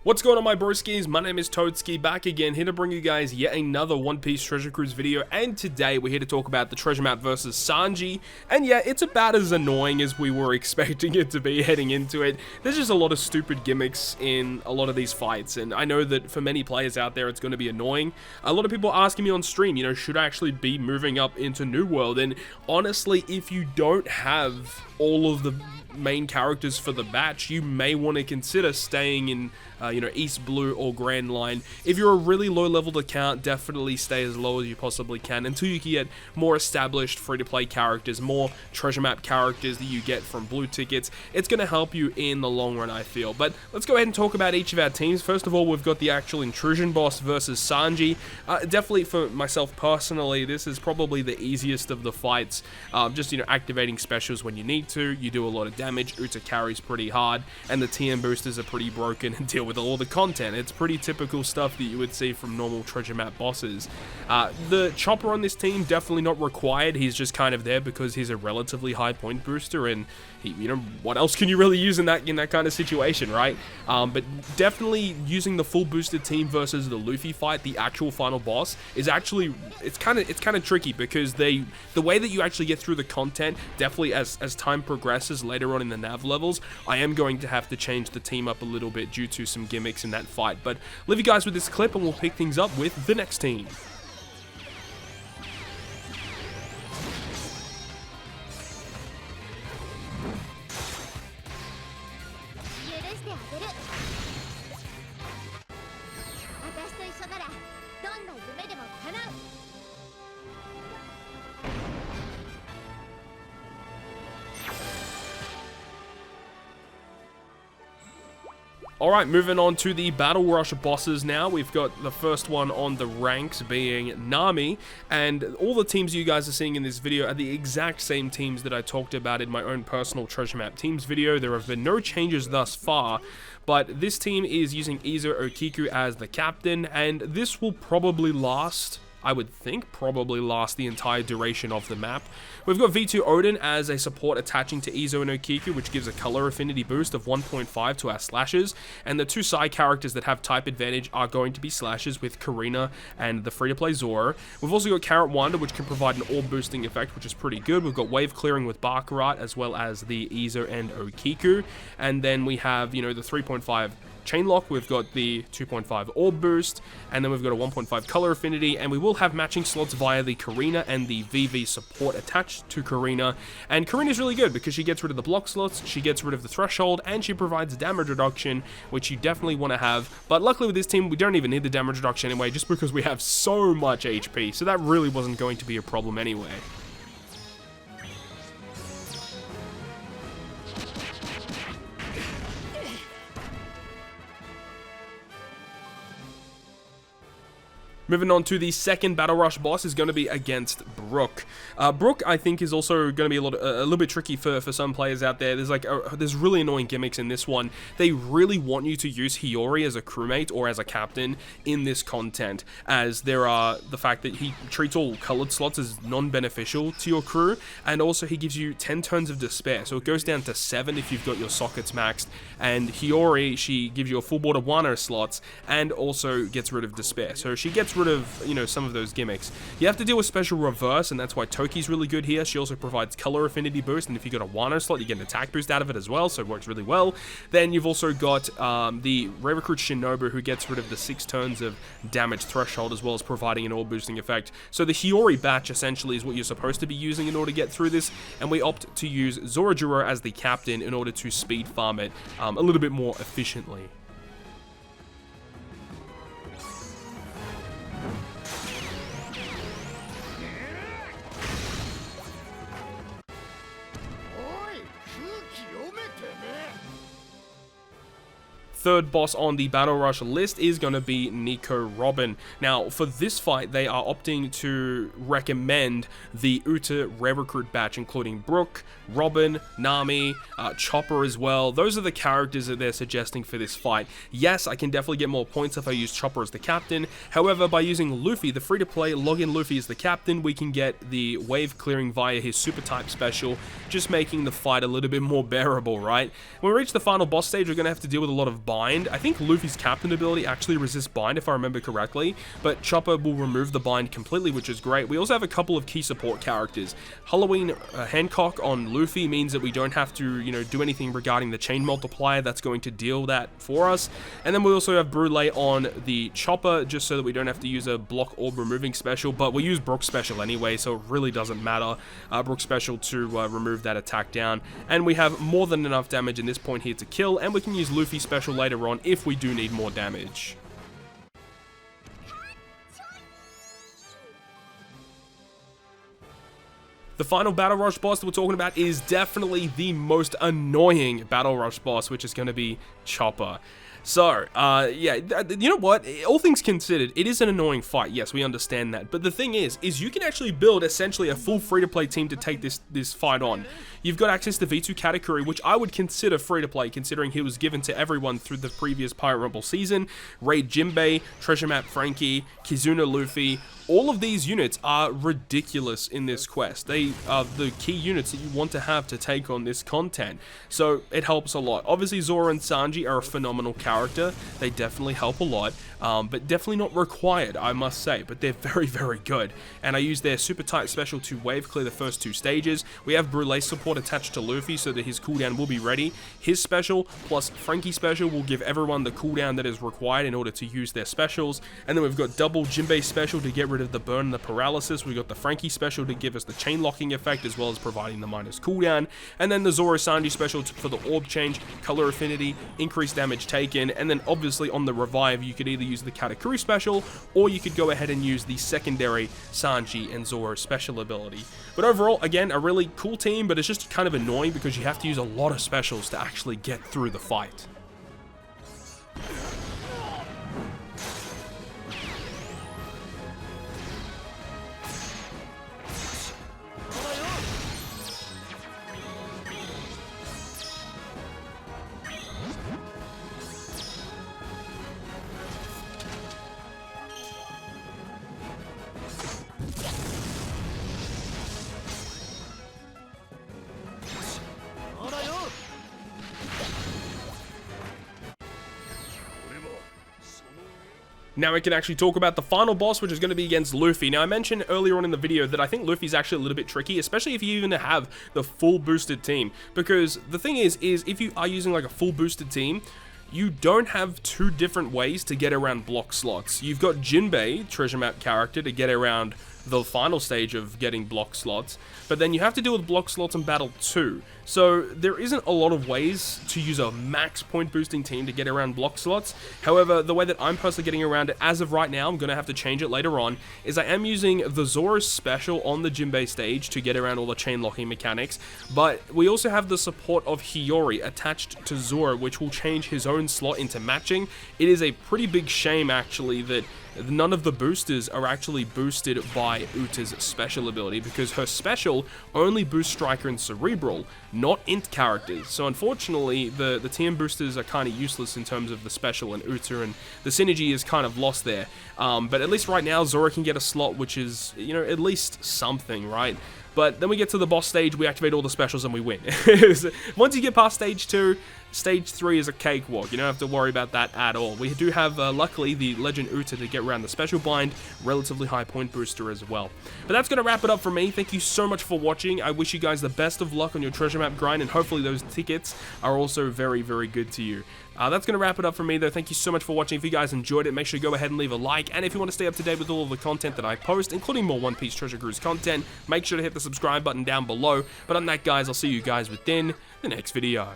What's going on, my broskiis? My name is Toadskii, back again, here to bring you guys yet another One Piece Treasure Cruise video, and today we're here to talk about the treasure map versus Sanji, and yeah, it's about as annoying as we were expecting it to be heading into it. There's just a lot of stupid gimmicks in a lot of these fights, and I know that for many players out there, it's going to be annoying. A lot of people are asking me on stream, you know, should I actually be moving up into New World? And honestly, if you don't have all of the main characters for the batch, you may want to consider staying in you know, East Blue or Grand Line. If you're a really low leveled account, definitely stay as low as you possibly can until you can get more established free-to-play characters, more treasure map characters that you get from blue tickets. It's going to help you in the long run, I feel. But let's go ahead and talk about each of our teams. First of all, we've got the actual Intrusion Boss versus Sanji. Definitely for myself personally, this is probably the easiest of the fights. Just, you know, activating specials when you need to. You do a lot of damage. Uta carries pretty hard, and the TM boosters are pretty broken and deal with all the content. It's pretty typical stuff that you would see from normal treasure map bosses. The Chopper on this team, definitely not required. He's just kind of there because he's a relatively high point booster, and he, you know, what else can you really use in that kind of situation, right? But definitely using the full boosted team versus the Luffy fight, the actual final boss, is actually it's kind of tricky because the way that you actually get through the content, definitely as time progresses later on in the nav levels, I am going to have to change the team up a little bit due to some gimmicks in that fight. But leave you guys with this clip and we'll pick things up with the next team. Alright, moving on to the Battle Rush bosses now. We've got the first one on the ranks being Nami, and all the teams you guys are seeing in this video are the exact same teams that I talked about in my own personal treasure map teams video. There have been no changes thus far, but this team is using Izo Okiku as the captain, and this will probably last, I would think, probably last the entire duration of the map. We've got V2 Odin as a support attaching to Izo and Okiku, which gives a color affinity boost of 1.5 to our slashes, and the two side characters that have type advantage are going to be slashes with Karina and the free-to-play Zoro. We've also got Carrot Wanda, which can provide an orb boosting effect, which is pretty good. We've got wave clearing with Baccarat, as well as the Izo and Okiku, and then we have, you know, the 3.5 chain lock, we've got the 2.5 orb boost, and then we've got a 1.5 color affinity, and we will have matching slots via the Karina and the VV support attached to Karina. And Karina is really good because she gets rid of the block slots, she gets rid of the threshold, and she provides damage reduction, which you definitely want to have. But luckily with this team, we don't even need the damage reduction anyway, just because we have so much HP, so that really wasn't going to be a problem anyway. Moving on to the second Battle Rush boss is going to be against Brook. Brook, I think, is also going to be a little bit tricky for some players out there. There's really annoying gimmicks in this one. They really want you to use Hiyori as a crewmate or as a captain in this content, as there are the fact that he treats all colored slots as non-beneficial to your crew, and also he gives you 10 turns of despair, so it goes down to 7 if you've got your sockets maxed, and Hiyori, she gives you a full board of Wano slots, and also gets rid of despair, so she gets rid of, you know, some of those gimmicks. You have to deal with special reverse, and that's why Toki's really good here. She also provides color affinity boost, and if you got a Wano slot, you get an attack boost out of it as well, so it works really well. Then you've also got the Rare Recruit Shinobu, who gets rid of the 6 turns of damage threshold, as well as providing an orb boosting effect. So the Hiyori batch essentially is what you're supposed to be using in order to get through this, and we opt to use Zorojuro as the captain in order to speed farm it a little bit more efficiently. Third boss on the Battle Rush list is going to be Nico Robin. Now, for this fight, they are opting to recommend the Uta Rare Recruit batch, including Brook, Robin, Nami, Chopper as well. Those are the characters that they're suggesting for this fight. Yes, I can definitely get more points if I use Chopper as the captain. However, by using Luffy, the free-to-play login Luffy as the captain, we can get the wave clearing via his super type special, just making the fight a little bit more bearable, right? When we reach the final boss stage, we're going to have to deal with a lot of bind. I think Luffy's captain ability actually resists bind, if I remember correctly, but Chopper will remove the bind completely, which is great. We also have a couple of key support characters. Halloween Hancock on Luffy means that we don't have to, you know, do anything regarding the chain multiplier. That's going to deal that for us. And then we also have Brule on the Chopper, just so that we don't have to use a block orb removing special, but we use Brook special anyway, so it really doesn't matter. Brook special to remove that attack down. And we have more than enough damage in this point here to kill, and we can use Luffy special later on if we do need more damage. The final Battle Rush boss that we're talking about is definitely the most annoying Battle Rush boss, which is going to be Chopper. So, yeah, you know what? All things considered, it is an annoying fight. Yes, we understand that. But the thing is you can actually build essentially a full free-to-play team to take this fight on. You've got access to V2 Katakuri, which I would consider free-to-play, considering he was given to everyone through the previous Pirate Rumble season. Raid Jinbei, Treasure Map Frankie, Kizuna Luffy. All of these units are ridiculous in this quest. They are the key units that you want to have to take on this content. So it helps a lot. Obviously, Zoro and Sanji are a phenomenal character. They definitely help a lot, but definitely not required, I must say. But they're very, very good. And I use their super tight special to wave clear the first 2 stages. We have Brule's support attached to Luffy so that his cooldown will be ready. His special plus Frankie's special will give everyone the cooldown that is required in order to use their specials. And then we've got double Jinbei special to get rid of the burn and the paralysis. We got the Frankie special to give us the chain locking effect, as well as providing the minus cooldown. And then the Zoro Sanji special for the orb change, color affinity, increased damage taken. And then obviously on the revive, you could either use the Katakuri special, or you could go ahead and use the secondary Sanji and Zoro special ability. But overall, again, a really cool team, but it's just kind of annoying because you have to use a lot of specials to actually get through the fight. Now we can actually talk about the final boss, which is going to be against Luffy. Now I mentioned earlier on in the video that I think Luffy's actually a little bit tricky, especially if you even have the full boosted team. Because the thing is if you are using like a full boosted team, you don't have 2 different ways to get around block slots. You've got Jinbei, treasure map character, to get around the final stage of getting block slots, but then you have to deal with block slots in battle too. So there isn't a lot of ways to use a max point boosting team to get around block slots. However, the way that I'm personally getting around it as of right now, I'm going to have to change it later on, is I am using the Zoro special on the Jinbei stage to get around all the chain locking mechanics, but we also have the support of Hiyori attached to Zoro, which will change his own slot into matching. It is a pretty big shame actually that none of the boosters are actually boosted by Uta's special ability, because her special only boosts Striker and Cerebral, not Int characters. So unfortunately, the TM boosters are kind of useless in terms of the special and Uta, and the synergy is kind of lost there. But at least right now, Zoro can get a slot, which is, you know, at least something, right? But then we get to the boss stage, we activate all the specials, and we win. Once you get past stage 2, stage 3 is a cakewalk. You don't have to worry about that at all. We do have, luckily, the Legend Uta to get around the special bind, relatively high point booster as well. But that's going to wrap it up for me. Thank you so much for watching. I wish you guys the best of luck on your treasure map grind, and hopefully those tickets are also very, very good to you. That's going to wrap it up for me, though. Thank you so much for watching. If you guys enjoyed it, make sure to go ahead and leave a like. And if you want to stay up to date with all of the content that I post, including more One Piece Treasure Cruise content, make sure to hit the subscribe button down below. But on that, guys, I'll see you guys within the next video.